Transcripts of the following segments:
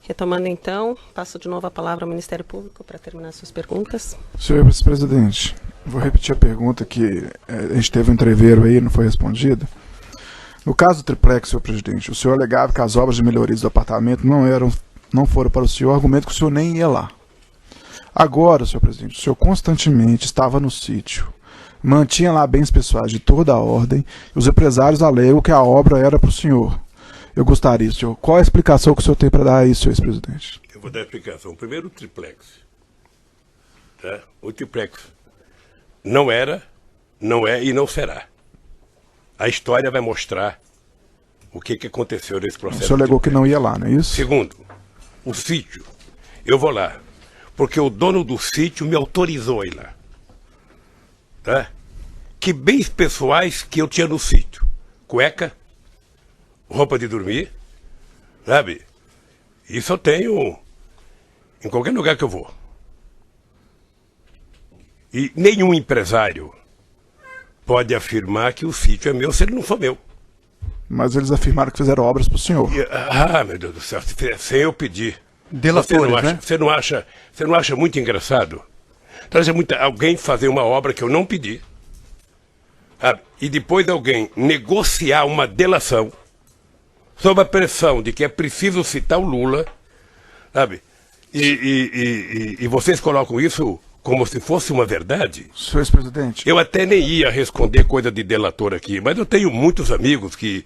Retomando então, passo de novo a palavra ao Ministério Público para terminar suas perguntas. Senhor vice-presidente, vou repetir a pergunta que a gente teve um entreveiro aí, não foi respondida. No caso do triplex, senhor presidente, o senhor alegava que as obras de melhorias do apartamento não foram para o senhor, argumento que o senhor nem ia lá. Agora, senhor presidente, o senhor constantemente estava no sítio, mantinha lá bens pessoais de toda a ordem, e os empresários alegam que a obra era para o senhor. Eu gostaria, senhor, qual a explicação que o senhor tem para dar a isso, senhor ex-presidente? Eu vou dar a explicação. Primeiro, o triplex. Tá? O triplex não era, não é e não será. A história vai mostrar o que aconteceu nesse processo. O senhor alegou que não ia lá, não é isso? Segundo, o sítio. Eu vou lá, porque o dono do sítio me autorizou a ir lá. Tá? Que bens pessoais que eu tinha no sítio? Cueca, roupa de dormir, sabe? Isso eu tenho em qualquer lugar que eu vou. E nenhum empresário pode afirmar que o sítio é meu se ele não for meu. Mas eles afirmaram que fizeram obras para o senhor. Meu Deus do céu, sem eu pedir. Delatores, né? Você não acha muito engraçado? Trazer alguém fazer uma obra que eu não pedi, sabe? E depois alguém negociar uma delação sob a pressão de que é preciso citar o Lula, sabe? E vocês colocam isso como se fosse uma verdade? Senhor ex-presidente. Eu até nem ia responder coisa de delator aqui, mas eu tenho muitos amigos que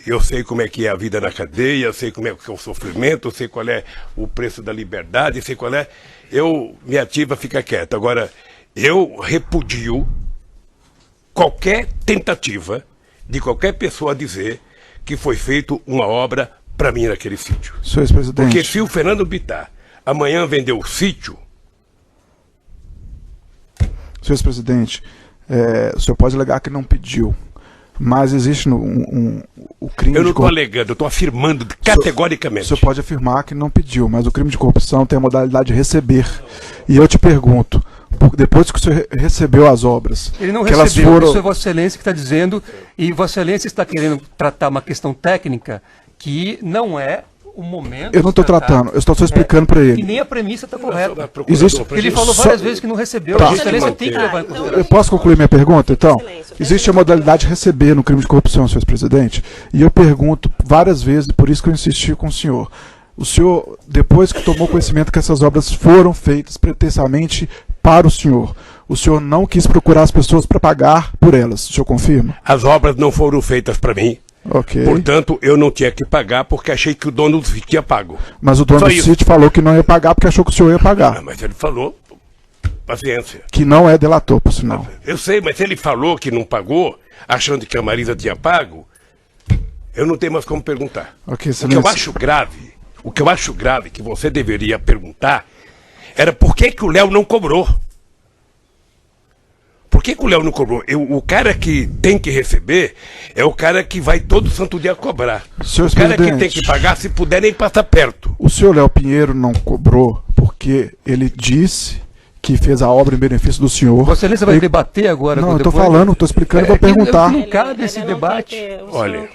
eu sei como é que é a vida na cadeia, eu sei como é que é o sofrimento, eu sei qual é o preço da liberdade, sei qual é. Minha ativa fica quieta. Agora, eu repudio qualquer tentativa de qualquer pessoa dizer que foi feito uma obra para mim naquele sítio. Senhor ex-presidente. Porque se o Fernando Bittar amanhã vender o sítio... Senhor ex-presidente, o senhor pode alegar que não pediu, mas existe o crime de corrupção... Eu não estou alegando, eu estou afirmando categoricamente. O senhor pode afirmar que não pediu, mas o crime de corrupção tem a modalidade de receber. E eu te pergunto, depois que o senhor recebeu as obras... Ele não que recebeu, elas foram... isso é Vossa Excelência que está dizendo, e Vossa Excelência está querendo tratar uma questão técnica que não é o momento... Eu não estou tratando, eu estou só explicando para ele. Que nem a premissa está correta. Existe... Ele falou várias vezes que não recebeu, Tá. Vossa Excelência tem que levar em consideração. Eu posso concluir minha pergunta, então? Existe a modalidade de receber no crime de corrupção, senhor presidente, e eu pergunto várias vezes, por isso que eu insisti com o senhor. O senhor, depois que tomou conhecimento que essas obras foram feitas pretensamente para o senhor não quis procurar as pessoas para pagar por elas, o senhor confirma? As obras não foram feitas para mim. Ok. Portanto, eu não tinha que pagar porque achei que o dono do sítio ia pago. Mas o dono Só do isso. sítio falou que não ia pagar porque achou que o senhor ia pagar. Mas ele falou, paciência. Que não é delator, por sinal. Eu sei, mas se ele falou que não pagou, achando que a Marisa tinha pago, eu não tenho mais como perguntar. Ok, O que eu acho grave, que você deveria perguntar, era por que o Léo não cobrou. Por que o Léo não cobrou? O cara que tem que receber é o cara que vai todo santo dia cobrar. Senhor O cara que presidente, tem que pagar, se puder, nem passa perto. o senhor Léo Pinheiro não cobrou porque ele disse que fez a obra em benefício do senhor. Vossa Excelência vai debater agora? Não, eu depois? estou falando, estou explicando, vou perguntar. Não cabe esse debate. Olha,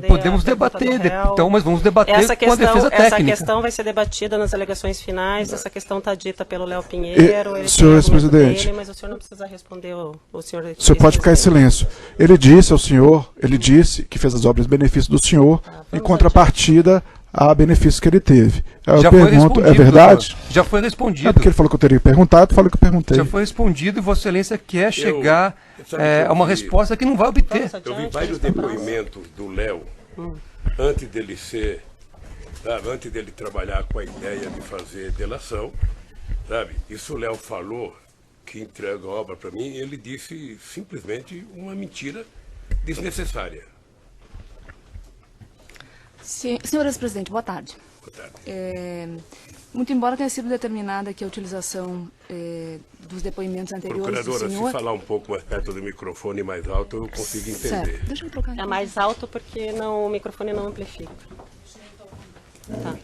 Podemos debater, então, mas vamos debater com a defesa técnica. Essa questão vai ser debatida nas alegações finais, essa questão está dita pelo Léo Pinheiro. Senhor ex-presidente, mas o senhor não precisa responder o senhor... o senhor pode ficar em silêncio. Ele disse que fez as obras em benefício do senhor, em contrapartida a benefício que ele teve. Eu Já foi pergunto, respondido, é verdade? doutor. Já foi respondido. É porque ele falou que eu teria perguntado, falou que eu perguntei. Já foi respondido e Vossa Excelência quer chegar sabe que eu a uma vi- resposta que não vai obter. Eu vi vários depoimentos do Léo antes dele antes dele trabalhar com a ideia de fazer delação, sabe? Isso o Léo falou que entrega a obra para mim, e ele disse simplesmente uma mentira desnecessária. Senhor ex-presidente, boa tarde. Boa tarde. Muito embora tenha sido determinada aqui a utilização dos depoimentos anteriores do Procuradora, senhor... se falar um pouco mais perto do microfone mais alto, eu consigo entender. Certo. Deixa eu trocar. É mais alto porque o microfone não amplifica. Tá.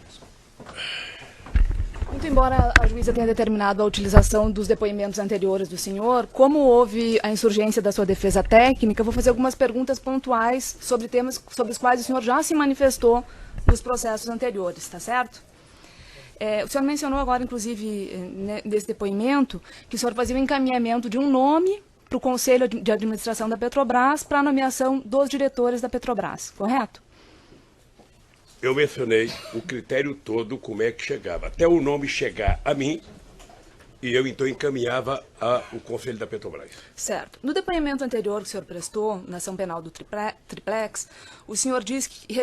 Muito embora a juíza tenha determinado a utilização dos depoimentos anteriores do senhor, como houve a insurgência da sua defesa técnica, eu vou fazer algumas perguntas pontuais sobre temas sobre os quais o senhor já se manifestou nos processos anteriores, tá certo? O senhor mencionou agora, inclusive, nesse depoimento, que o senhor fazia o encaminhamento de um nome para o Conselho de Administração da Petrobras para a nomeação dos diretores da Petrobras, correto? Eu mencionei o critério todo, como é que chegava. Até o nome chegar a mim, e eu então encaminhava ao Conselho da Petrobras. Certo. No depoimento anterior que o senhor prestou, na ação penal do Triplex, o senhor disse que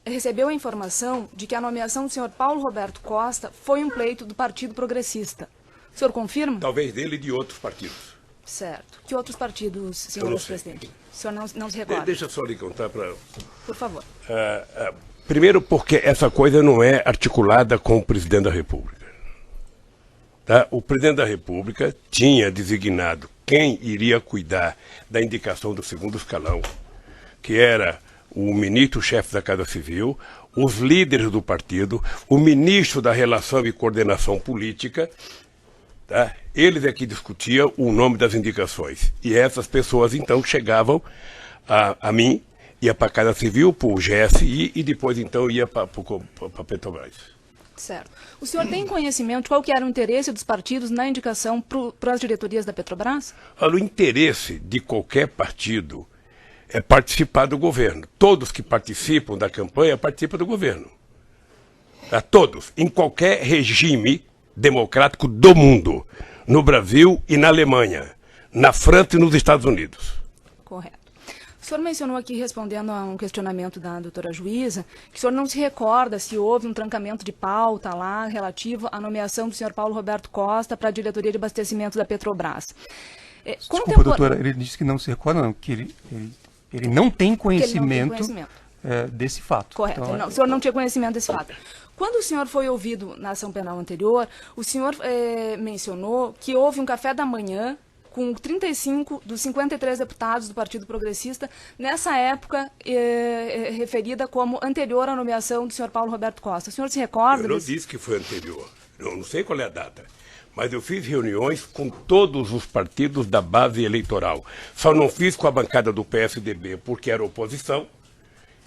recebeu a informação de que a nomeação do senhor Paulo Roberto Costa foi um pleito do Partido Progressista. O senhor confirma? Talvez dele e de outros partidos. Certo. Que outros partidos, senhor presidente? O senhor não se recorda? Deixa eu só lhe contar para... Por favor. Primeiro porque essa coisa não é articulada com o presidente da República. Tá? O presidente da República tinha designado quem iria cuidar da indicação do segundo escalão, que era o ministro-chefe da Casa Civil, os líderes do partido, o ministro da Relação e Coordenação Política. Tá? Eles é que discutiam o nome das indicações. E essas pessoas, então, chegavam a mim, ia para a Casa Civil, para o GSI e depois, então, ia para a Petrobras. Certo. O senhor tem conhecimento de qual que era o interesse dos partidos na indicação para as diretorias da Petrobras? Olha, o interesse de qualquer partido é participar do governo. Todos que participam da campanha participam do governo. Tá? Todos, em qualquer regime democrático do mundo, no Brasil e na Alemanha, na França e nos Estados Unidos. Correto. O senhor mencionou aqui, respondendo a um questionamento da doutora juíza, que o senhor não se recorda se houve um trancamento de pauta lá relativo à nomeação do senhor Paulo Roberto Costa para a diretoria de abastecimento da Petrobras. Desculpa, doutora, ele disse que não se recorda, não, que ele não tem conhecimento, desse fato. Correto, Então, o senhor não tinha conhecimento desse fato. Quando o senhor foi ouvido na ação penal anterior, o senhor mencionou que houve um café da manhã com 35 dos 53 deputados do Partido Progressista, nessa época referida como anterior à nomeação do senhor Paulo Roberto Costa. O senhor se recorda? Eu não disse que foi anterior. Eu não sei qual é a data. Mas eu fiz reuniões com todos os partidos da base eleitoral. Só não fiz com a bancada do PSDB, porque era oposição,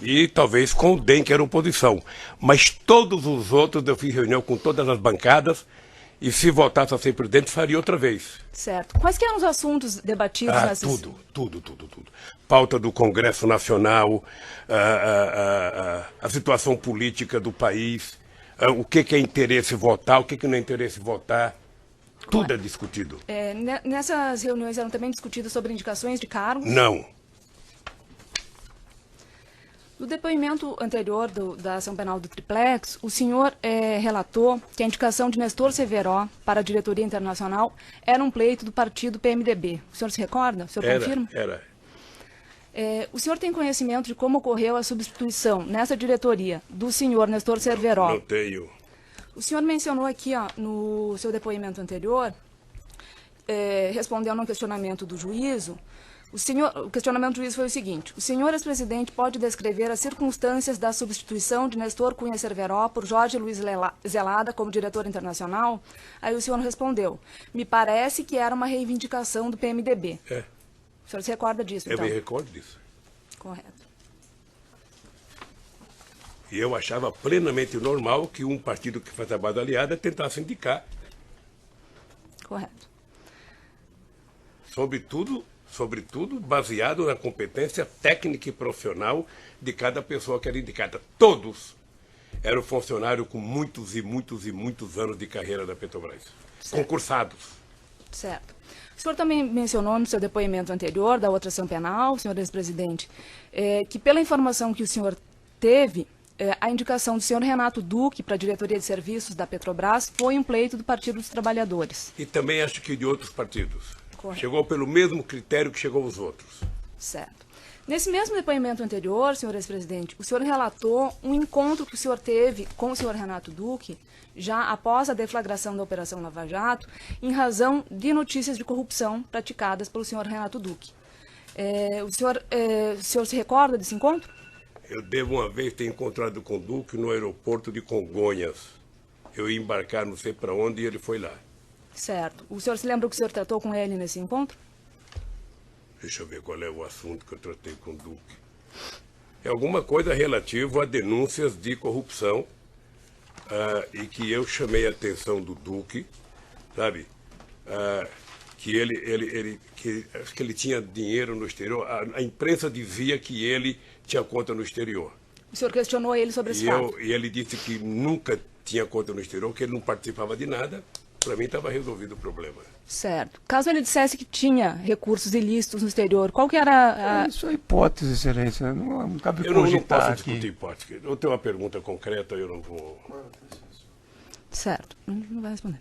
e talvez com o DEM, que era oposição. Mas todos os outros eu fiz reunião com todas as bancadas, e se voltasse a ser presidente, faria outra vez. Certo. Quais que eram os assuntos debatidos nessas... Tudo. Pauta do Congresso Nacional, a situação política do país, o que é interesse votar, o que não é interesse votar. Tudo é discutido. Nessas reuniões eram também discutidas sobre indicações de cargos? Não. No depoimento anterior da ação penal do Triplex, o senhor relatou que a indicação de Nestor Severo para a diretoria internacional era um pleito do partido PMDB. O senhor se recorda? O senhor confirma? Era. O senhor tem conhecimento de como ocorreu a substituição nessa diretoria do senhor Nestor Severo? Não tenho. O senhor mencionou aqui, no seu depoimento anterior, respondendo a um questionamento do juízo, o questionamento do juiz foi o seguinte: o senhor ex-presidente pode descrever as circunstâncias da substituição de Nestor Cunha Cerveró por Jorge Luiz Zelada como diretor internacional? Aí o senhor respondeu: me parece que era uma reivindicação do PMDB. O senhor se recorda disso, então? Eu me recordo disso. Correto. E eu achava plenamente normal que um partido que faz a base aliada tentasse indicar. Correto. Sobretudo baseado na competência técnica e profissional de cada pessoa que era indicada. Todos eram funcionários com muitos anos de carreira da Petrobras. Certo. Concursados. Certo. O senhor também mencionou no seu depoimento anterior da outra ação penal, senhor ex-presidente, que pela informação que o senhor teve, a indicação do senhor Renato Duque para a diretoria de serviços da Petrobras foi um pleito do Partido dos Trabalhadores. E também acho que de outros partidos. Correto. Chegou pelo mesmo critério que chegou os outros. Certo. Nesse mesmo depoimento anterior, senhor ex-presidente, o senhor relatou um encontro que o senhor teve com o senhor Renato Duque, já após a deflagração da Operação Lava Jato, em razão de notícias de corrupção praticadas pelo senhor Renato Duque. O senhor se recorda desse encontro? Eu devo uma vez ter encontrado com o Duque no aeroporto de Congonhas. eu ia embarcar não sei para onde e ele foi lá. Certo. O senhor se lembra que o senhor tratou com ele nesse encontro? Deixa eu ver qual é o assunto que eu tratei com o Duque. É alguma coisa relativa a denúncias de corrupção e que eu chamei a atenção do Duque, sabe? Que acho que ele tinha dinheiro no exterior. A imprensa dizia que ele tinha conta no exterior. O senhor questionou ele sobre esse fato? E ele disse que nunca tinha conta no exterior, que ele não participava de nada. Para mim estava resolvido o problema. Certo. Caso ele dissesse que tinha recursos ilícitos no exterior, qual que era a... Isso é hipótese, excelência. Não cabe eu não cogitar posso discutir hipótese. Eu tenho uma pergunta concreta, eu não vou... Certo. Não vai responder.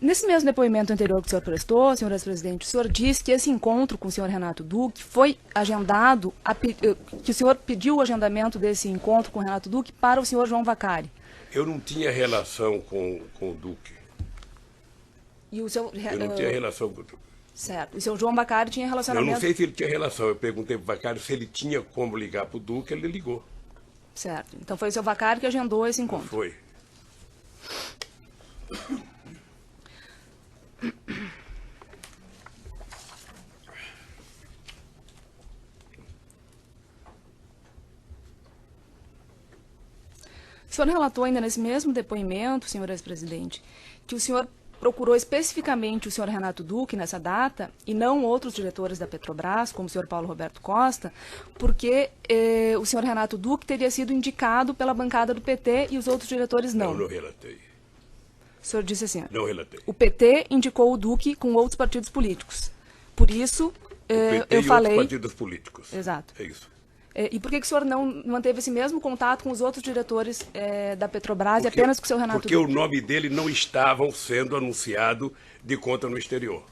Nesse mesmo depoimento anterior que o senhor prestou, senhor ex-presidente, o senhor disse que esse encontro com o senhor Renato Duque foi agendado, que o senhor pediu o agendamento desse encontro com o Renato Duque para o senhor João Vacari. Eu não tinha relação com o Duque. E o seu, eu não tinha relação com o Duque. Certo. E o seu João Vacari tinha relacionamento... Eu não sei se ele tinha relação. Eu perguntei para o Vacari se ele tinha como ligar para o Duque, ele ligou. Certo. Então foi o seu Vacari que agendou esse encontro. Foi. O senhor relatou ainda nesse mesmo depoimento, senhor ex-presidente, que o senhor procurou especificamente o senhor Renato Duque nessa data e não outros diretores da Petrobras, como o senhor Paulo Roberto Costa, porque o senhor Renato Duque teria sido indicado pela bancada do PT e os outros diretores não. Não relatei. O senhor disse assim, não relatei. O PT indicou o Duque com outros partidos políticos. Por isso, eu falei... outros partidos políticos. Exato. É isso. E por que o senhor não manteve esse mesmo contato com os outros diretores da Petrobras e apenas com o seu Renato Porque Duque? o nome dele não estava sendo anunciado de conta no exterior.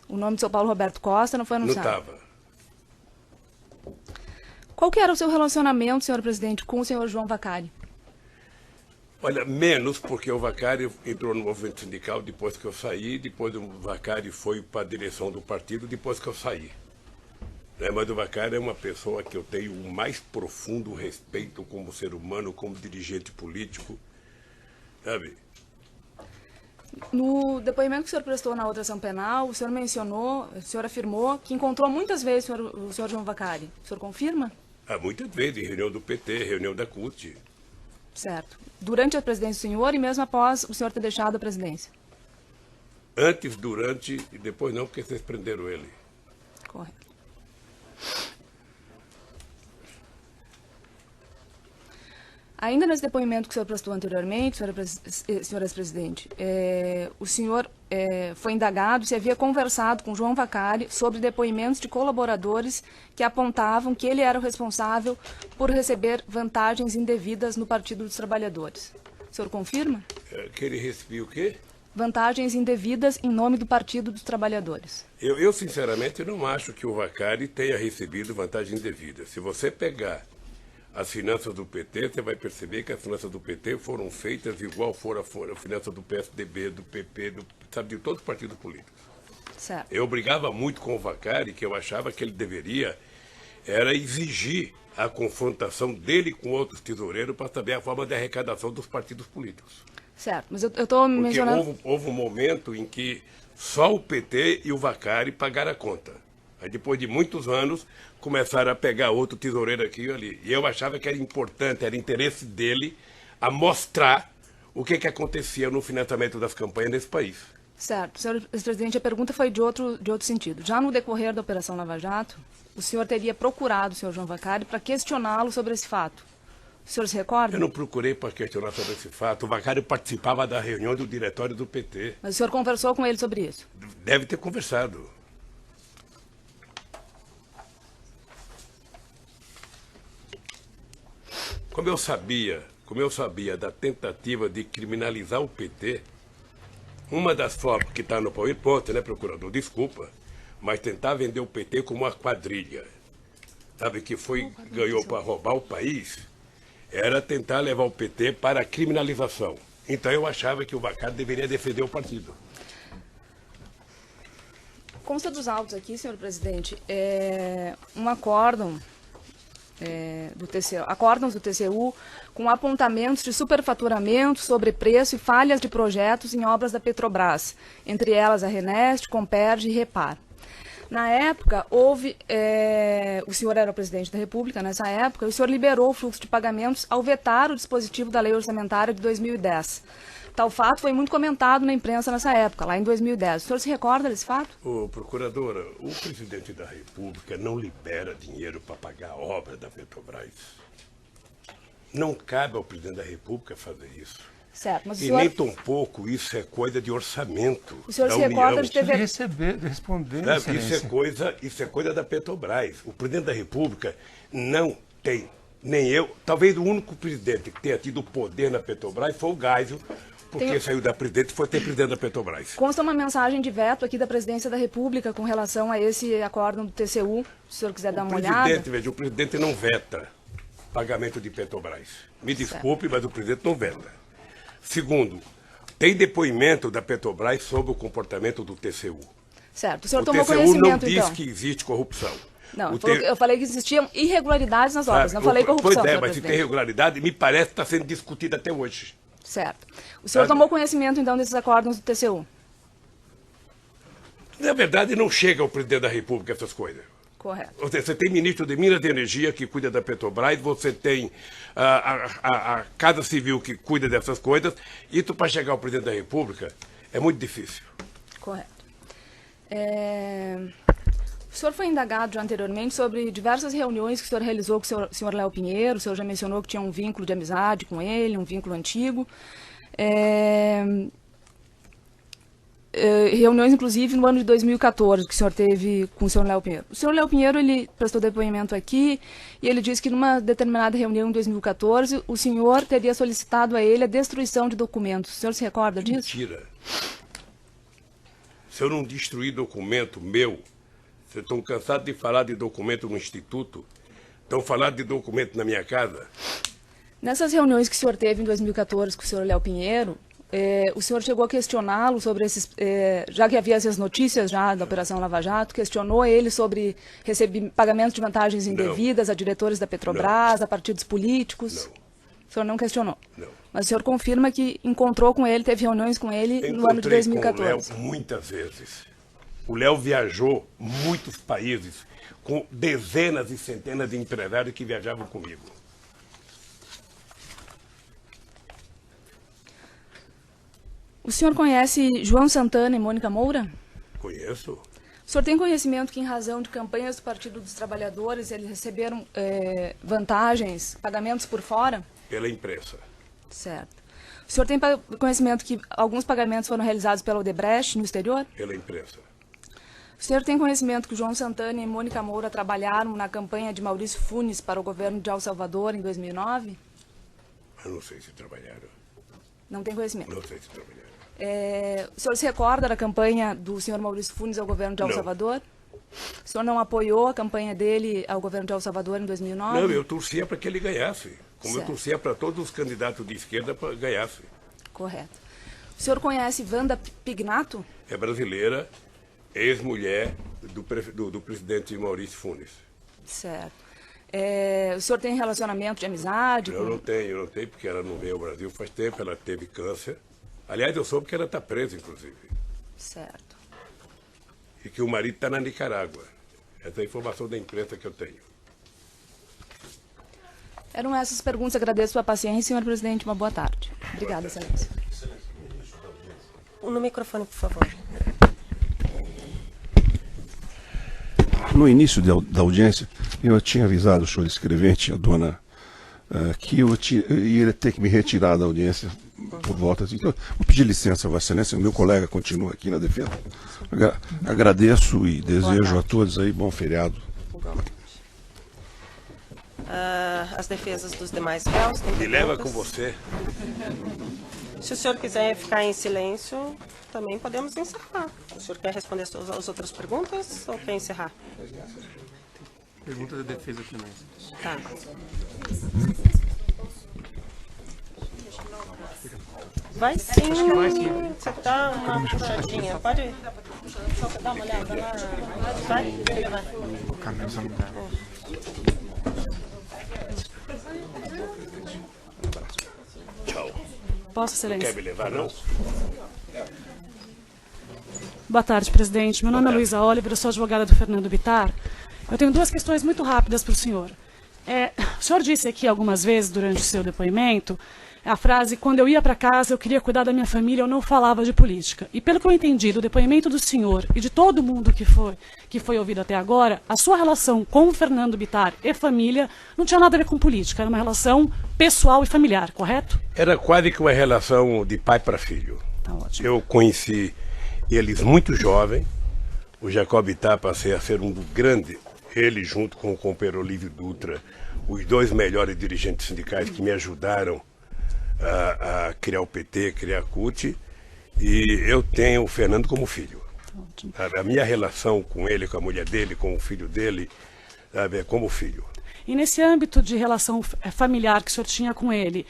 O nome do seu Paulo Roberto Costa não foi anunciado? Não estava. Qual que era o seu relacionamento, senhor presidente, com o senhor João Vacari? Olha, menos porque o Vacari entrou no movimento sindical depois que eu saí, depois o Vacari foi para a direção do partido depois que eu saí. Mas o Vacari é uma pessoa que eu tenho o mais profundo respeito como ser humano, como dirigente político, sabe? No depoimento que o senhor prestou na outra ação penal, o senhor mencionou, o senhor afirmou que encontrou muitas vezes o senhor João Vacari. O senhor confirma? Muitas vezes, reunião do PT, reunião da CUT. Certo. Durante a presidência do senhor e mesmo após o senhor ter deixado a presidência? Antes, durante e depois não, porque vocês prenderam ele. Correto. Ainda nesse depoimento que o senhor prestou anteriormente, senhor ex-presidente, o senhor foi indagado se havia conversado com João Vacari sobre depoimentos de colaboradores que apontavam que ele era o responsável por receber vantagens indevidas no Partido dos Trabalhadores. O senhor confirma? Que ele recebia o quê? Vantagens indevidas em nome do Partido dos Trabalhadores. Eu sinceramente, não acho que o Vacari tenha recebido vantagem indevida. Se você pegar as finanças do PT, você vai perceber que as finanças do PT foram feitas igual foram a finança do PSDB, do PP, sabe, de todos os partidos políticos. Certo. Eu brigava muito com o Vacari, que eu achava que ele deveria era exigir a confrontação dele com outros tesoureiros para saber a forma de arrecadação dos partidos políticos. Certo, mas eu estou mencionando... Porque houve um momento em que só o PT e o Vacari pagaram a conta. Aí depois de muitos anos, começaram a pegar outro tesoureiro aqui e ali. E eu achava que era importante, era interesse dele a mostrar o que acontecia no financiamento das campanhas nesse país. Certo. Senhor ex-presidente, a pergunta foi de outro sentido. Já no decorrer da Operação Lava Jato, o senhor teria procurado o senhor João Vacari para questioná-lo sobre esse fato. O senhor se recorda? Eu não procurei para questionar sobre esse fato. O Vacari participava da reunião do diretório do PT. Mas o senhor conversou com ele sobre isso? Deve ter conversado. Como eu sabia da tentativa de criminalizar o PT, uma das formas que está no PowerPoint, né, procurador, desculpa, mas tentar vender o PT como uma quadrilha, sabe, que ganhou para roubar o país, era tentar levar o PT para a criminalização. Então eu achava que o Vacari deveria defender o partido. Consta dos autos aqui, senhor presidente, um acórdão acórdãos do TCU com apontamentos de superfaturamento, sobrepreço e falhas de projetos em obras da Petrobras, entre elas a Renest, Comperj e Repar. Na época, o senhor era o presidente da República nessa época, e o senhor liberou o fluxo de pagamentos ao vetar o dispositivo da Lei Orçamentária de 2010. Tal fato foi muito comentado na imprensa nessa época, lá em 2010. O senhor se recorda desse fato? Procuradora, o presidente da República não libera dinheiro para pagar a obra da Petrobras. Não cabe ao presidente da República fazer isso. Certo, mas o e senhor... nem tampouco isso é coisa de orçamento. O senhor da se recorda União. de ter... responder, isso é coisa da Petrobras. O presidente da República não tem, nem eu, talvez o único presidente que tenha tido poder na Petrobras foi o Geisel, porque saiu da presidente e foi ter presidente da Petrobras. Consta uma mensagem de veto aqui da Presidência da República com relação a esse acórdão do TCU, se o senhor quiser dar uma olhada. Veja, o presidente não veta pagamento de Petrobras. Me desculpe, mas o presidente não veta. Segundo, tem depoimento da Petrobras sobre o comportamento do TCU. Certo. O senhor tomou TCU conhecimento, não então? diz que existe corrupção. Não, eu falei que existiam irregularidades nas obras, não falei corrupção. Pois é, mas se tem irregularidade, me parece que está sendo discutida até hoje. Certo. O senhor tomou conhecimento, então, desses acórdãos do TCU? Na verdade, não chega ao presidente da República essas coisas. Correto. Você tem ministro de Minas e Energia que cuida da Petrobras, você tem a Casa Civil que cuida dessas coisas. Isso para chegar ao presidente da República é muito difícil. Correto. O senhor foi indagado já anteriormente sobre diversas reuniões que o senhor realizou com o senhor Léo Pinheiro. O senhor já mencionou que tinha um vínculo de amizade com ele, um vínculo antigo. Reuniões, inclusive, no ano de 2014, que o senhor teve com o senhor Léo Pinheiro. O senhor Léo Pinheiro, ele prestou depoimento aqui e ele disse que numa determinada reunião em 2014, o senhor teria solicitado a ele a destruição de documentos. O senhor se recorda disso? Mentira. Se eu não destruir documento meu, vocês estão cansados de falar de documento no Instituto? Estão falando de documento na minha casa? Nessas reuniões que o senhor teve em 2014 com o senhor Léo Pinheiro, o senhor chegou a questioná-lo sobre esses, já que havia essas notícias já da Operação Lava Jato, questionou ele sobre pagamento de vantagens indevidas a diretores da Petrobras, a partidos políticos? Não. O senhor não questionou? Não. Mas o senhor confirma que encontrou com ele, teve reuniões com ele no ano de 2014? Com o Léo muitas vezes. O Léo viajou muitos países com dezenas e centenas de empresários que viajavam comigo. O senhor conhece João Santana e Mônica Moura? Conheço. O senhor tem conhecimento que, em razão de campanhas do Partido dos Trabalhadores, eles receberam vantagens, pagamentos por fora? Pela imprensa. Certo. O senhor tem conhecimento que alguns pagamentos foram realizados pela Odebrecht no exterior? Pela imprensa. O senhor tem conhecimento que João Santana e Mônica Moura trabalharam na campanha de Maurício Funes para o governo de El Salvador em 2009? Eu não sei se trabalharam. Não tem conhecimento? Não sei se trabalharam. O senhor se recorda da campanha do senhor Maurício Funes ao governo de El Salvador? O senhor não apoiou a campanha dele ao governo de El Salvador em 2009? Não, eu torcia para que ele ganhasse. Como eu torcia para todos os candidatos de esquerda para que ganhasse. Correto. O senhor conhece Wanda Pignato? É brasileira, ex-mulher do presidente Maurício Funes. Certo. O senhor tem relacionamento de amizade? Eu não tenho, porque ela não veio ao Brasil faz tempo, ela teve câncer. Aliás, eu soube que ela está presa, inclusive. Certo. E que o marido está na Nicarágua. Essa é a informação da imprensa que eu tenho. Eram essas perguntas. Agradeço a sua paciência, senhor presidente. Uma boa tarde. Obrigada, excelência. No microfone, por favor. No início da audiência, eu tinha avisado o senhor escrevente, a dona, que eu ia ter que me retirar da audiência por volta. Então, vou pedir licença, Vossa Excelência, o meu colega continua aqui na defesa. Agradeço e desejo a todos aí bom feriado. As defesas dos demais réus têm Me leva com você. Se o senhor quiser ficar em silêncio, também podemos encerrar. O senhor quer responder as outras perguntas ou quer encerrar? Pergunta da defesa também. Tá. Vai sim. Você dá uma puxadinha. Pode dar uma olhada lá. Vai. Posso, Excelência? Quer me levar, não? Boa tarde, presidente. Meu nome é Luísa Oliver, eu sou advogada do Fernando Bittar. Eu tenho duas questões muito rápidas para o senhor. O senhor disse aqui algumas vezes durante o seu depoimento a frase: quando eu ia para casa eu queria cuidar da minha família, eu não falava de política. E pelo que eu entendi do depoimento do senhor e de todo mundo que foi ouvido até agora, a sua relação com o Fernando Bittar e família não tinha nada a ver com política, era uma relação pessoal e familiar, correto? Era quase que uma relação de pai para filho. Tá ótimo. Eu conheci eles muito jovem. O Jacob Bittar passei a ser um dos grandes, ele junto com o companheiro Olívio Dutra, os dois melhores dirigentes sindicais que me ajudaram a criar o PT, criar a CUT, e eu tenho o Fernando como filho. Ótimo. A minha relação com ele, com a mulher dele, com o filho dele, sabe, é como filho. E nesse âmbito de relação familiar que o senhor tinha com ele,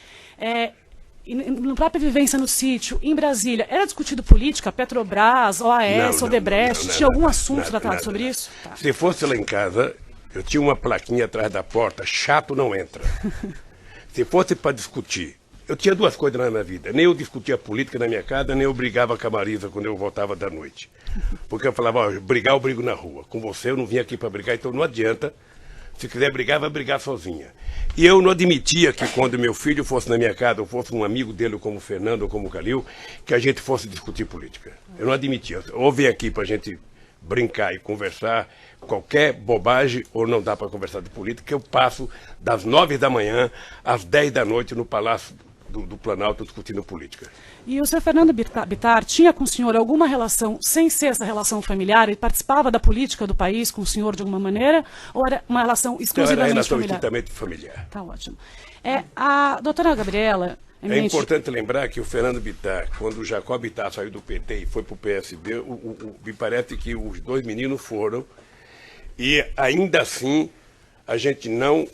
na própria vivência no sítio, em Brasília, era discutido política, Petrobras, OAS, Odebrecht, tinha algum assunto tratado sobre isso? Tá. Se fosse lá em casa, eu tinha uma plaquinha atrás da porta: chato não entra. Se fosse para discutir, eu tinha duas coisas na minha vida: nem eu discutia política na minha casa, nem eu brigava com a Marisa quando eu voltava da noite. Porque eu falava: ó, brigar eu brigo na rua, com você eu não vim aqui para brigar, então não adianta. Se quiser brigar, vai brigar sozinha. E eu não admitia que quando meu filho fosse na minha casa, ou fosse um amigo dele, como o Fernando ou como o Calil, que a gente fosse discutir política. Eu não admitia. Ou vem aqui para a gente brincar e conversar qualquer bobagem, ou não dá para conversar de política, eu passo das 9 da manhã às 10 da noite no Palácio do Planalto discutindo política. E o senhor Fernando Bittar tinha com o senhor alguma relação, sem ser essa relação familiar? Ele participava da política do país com o senhor de alguma maneira? Ou era uma relação exclusivamente familiar? Era relação estritamente familiar. Tá ótimo. A doutora Gabriela... É importante lembrar que o Fernando Bittar, quando o Jacob Bittar saiu do PT e foi para o PSB, me parece que os dois meninos foram, e ainda assim a gente não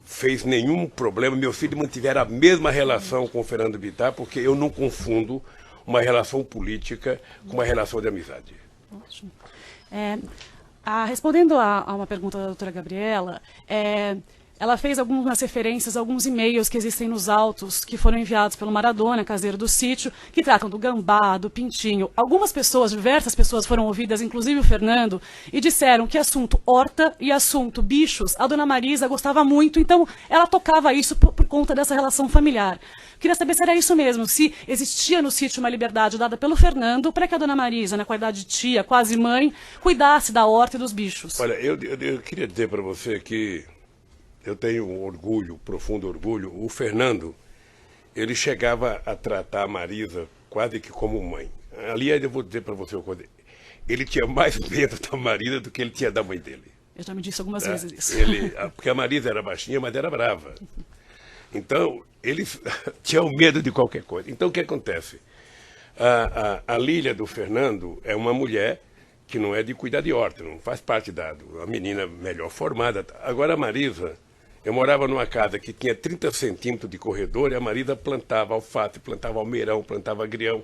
fez nenhum problema. Meu filho mantiveram a mesma relação com o Fernando Bittar, porque eu não confundo uma relação política com uma relação de amizade. Ótimo. Respondendo a uma pergunta da doutora Gabriela, ela fez algumas referências a alguns e-mails que existem nos autos que foram enviados pelo Maradona, caseiro do sítio, que tratam do gambá, do pintinho. Algumas pessoas, diversas pessoas foram ouvidas, inclusive o Fernando, e disseram que assunto horta e assunto bichos, a dona Marisa gostava muito, então ela tocava isso por conta dessa relação familiar. Queria saber se era isso mesmo, se existia no sítio uma liberdade dada pelo Fernando para que a dona Marisa, na qualidade de tia, quase mãe, cuidasse da horta e dos bichos. Olha, eu queria dizer para você que eu tenho um orgulho, profundo orgulho. O Fernando, ele chegava a tratar a Marisa quase que como mãe. Aliás, eu vou dizer para você uma coisa: ele tinha mais medo da Marisa do que ele tinha da mãe dele. Eu já me disse algumas vezes isso. Porque a Marisa era baixinha, mas era brava. Então, eles tinham medo de qualquer coisa. Então, o que acontece? A Lília do Fernando é uma mulher que não é de cuidar de horta, não faz parte da menina melhor formada. Agora, a Marisa, eu morava numa casa que tinha 30 centímetros de corredor, e a Marisa plantava alface, plantava almeirão, plantava agrião.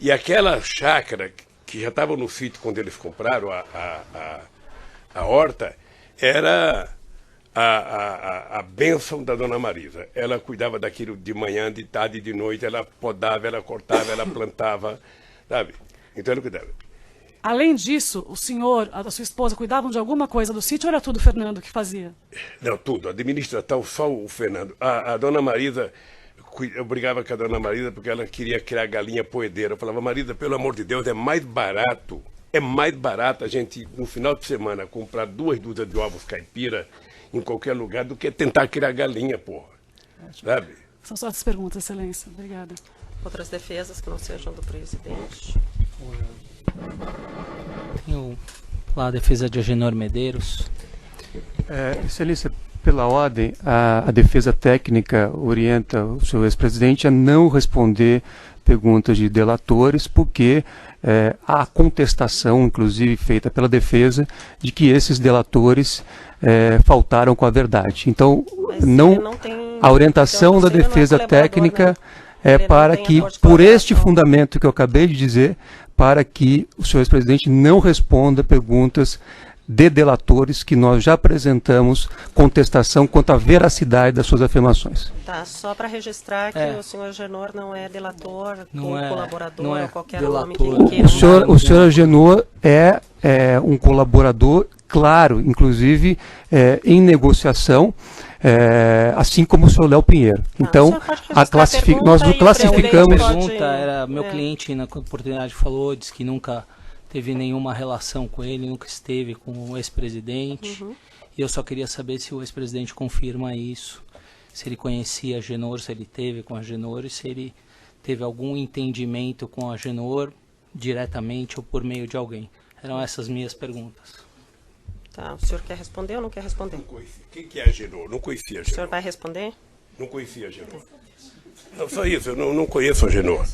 E aquela chácara que já estava no sítio quando eles compraram a horta, era a bênção da dona Marisa. Ela cuidava daquilo de manhã, de tarde e de noite, ela podava, ela cortava, ela plantava, sabe? Então ela cuidava. Além disso, o senhor, a sua esposa, cuidavam de alguma coisa do sítio ou era tudo o Fernando que fazia? Não, tudo. Administração, só o Fernando. A dona Marisa, eu brigava com a dona Marisa porque ela queria criar galinha poedeira. Eu falava: Marisa, pelo amor de Deus, é mais barato a gente, no final de semana, comprar 2 dúzias de ovos caipira em qualquer lugar do que tentar criar galinha, porra. Sabe? São só essas perguntas, Excelência. Obrigada. Outras defesas que não sejam do presidente? Tenho lá a defesa de Agenor Medeiros. Excelência, pela ordem, a defesa técnica orienta o senhor ex-presidente a não responder perguntas de delatores, porque há contestação, inclusive feita pela defesa, de que esses delatores faltaram com a verdade. Então, a orientação da defesa técnica é para que, por este fundamento que eu acabei de dizer, para que o senhor ex-presidente não responda perguntas de delatores que nós já apresentamos contestação quanto à veracidade das suas afirmações. Tá, só para registrar que o senhor Agenor não é delator, Não ou é- colaborador, não é ou qualquer delator. nome que queira. O senhor Agenor é um colaborador, claro, inclusive em negociação, assim como o senhor Léo Pinheiro. o então, senhor pode registrar a pergunta nós e o o classificamos... presidente A pode- pergunta era, meu é. cliente na oportunidade falou, disse que nunca teve nenhuma relação com ele, nunca esteve com o ex-presidente. E eu só queria saber se o ex-presidente confirma isso, se ele conhecia a Agenor, se ele teve com a Agenor e se ele teve algum entendimento com a Agenor diretamente ou por meio de alguém. Eram essas minhas perguntas. Tá, o senhor quer responder ou não quer responder? Não conhecia. Quem que é Agenor? Não conhecia O senhor Agenor. vai responder? Não conhecia Agenor. Não, só isso, eu não conheço Agenor.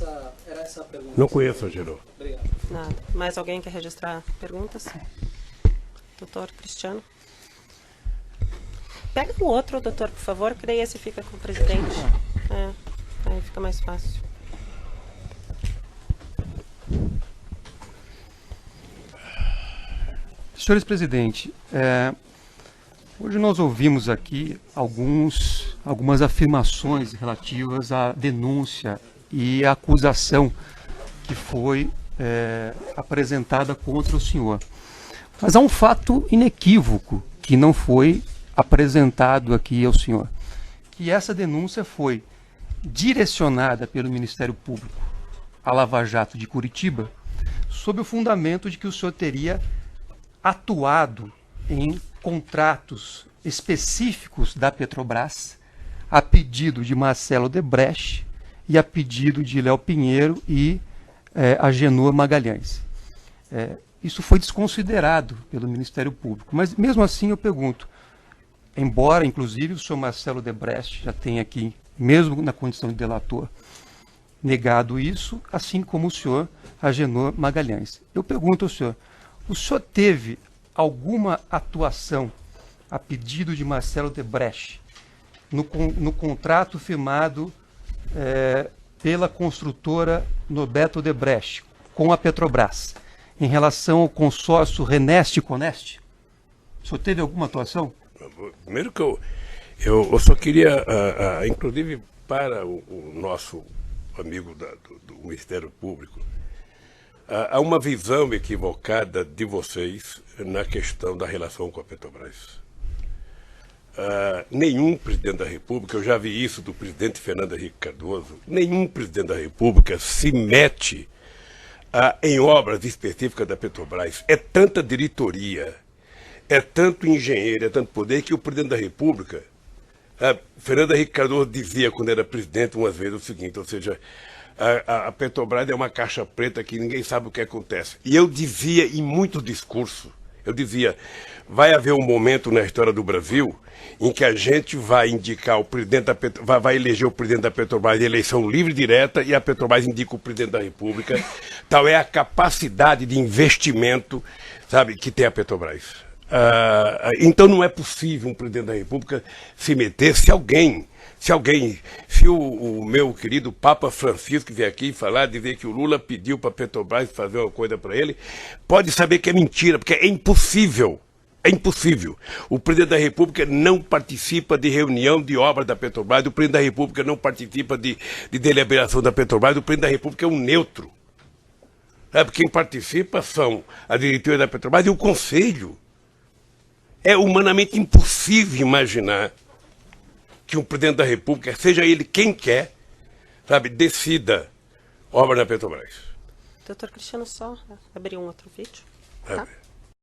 Era essa a pergunta. Não conheço Agenor. Nada. Mais alguém quer registrar perguntas? Doutor Cristiano? Pega o outro, doutor, por favor, que daí esse fica com o presidente. Aí fica mais fácil. Senhores presidente, hoje nós ouvimos aqui algumas afirmações relativas à denúncia e à acusação que foi apresentada contra o senhor. Mas há um fato inequívoco que não foi apresentado aqui ao senhor, que essa denúncia foi direcionada pelo Ministério Público à Lava Jato de Curitiba sob o fundamento de que o senhor teria atuado em contratos específicos da Petrobras a pedido de Marcelo Odebrecht e a pedido de Léo Pinheiro e Agenor Magalhães. Isso foi desconsiderado pelo Ministério Público, mas mesmo assim eu pergunto, embora inclusive o senhor Marcelo Odebrecht já tenha aqui, mesmo na condição de delator, negado isso, assim como o senhor Agenor Magalhães. Eu pergunto ao senhor, o senhor teve alguma atuação a pedido de Marcelo Odebrecht no contrato firmado pela construtora Norberto Odebrecht com a Petrobras em relação ao consórcio Reneste-Coneste? O senhor teve alguma atuação? Primeiro que eu só queria, inclusive para o nosso amigo do Ministério Público, há uma visão equivocada de vocês na questão da relação com a Petrobras. Nenhum presidente da República, eu já vi isso do presidente Fernando Henrique Cardoso, nenhum presidente da República se mete em obras específicas da Petrobras. É tanta diretoria, é tanto engenheiro, é tanto poder que o presidente da República, Fernando Henrique Cardoso dizia quando era presidente umas vezes o seguinte, ou seja, a Petrobras é uma caixa preta que ninguém sabe o que acontece. E eu dizia em muitos discursos, eu dizia, vai haver um momento na história do Brasil em que a gente vai indicar o presidente da Petrobras, vai eleger o presidente da Petrobras em eleição livre e direta e a Petrobras indica o presidente da República. Tal é a capacidade de investimento, sabe, que tem a Petrobras. Então não é possível um presidente da República se meter se o meu querido Papa Francisco vier aqui falar, dizer que o Lula pediu para a Petrobras fazer uma coisa para ele, pode saber que é mentira, porque é impossível. É impossível. O presidente da República não participa de reunião de obras da Petrobras, o presidente da República não participa de deliberação da Petrobras, o presidente da República é um neutro. Quem participa são a diretoria da Petrobras e o Conselho. É humanamente impossível imaginar que um presidente da República, seja ele quem quer, decida obra na Petrobras. Doutor Cristiano, só abrir um outro vídeo. Tá?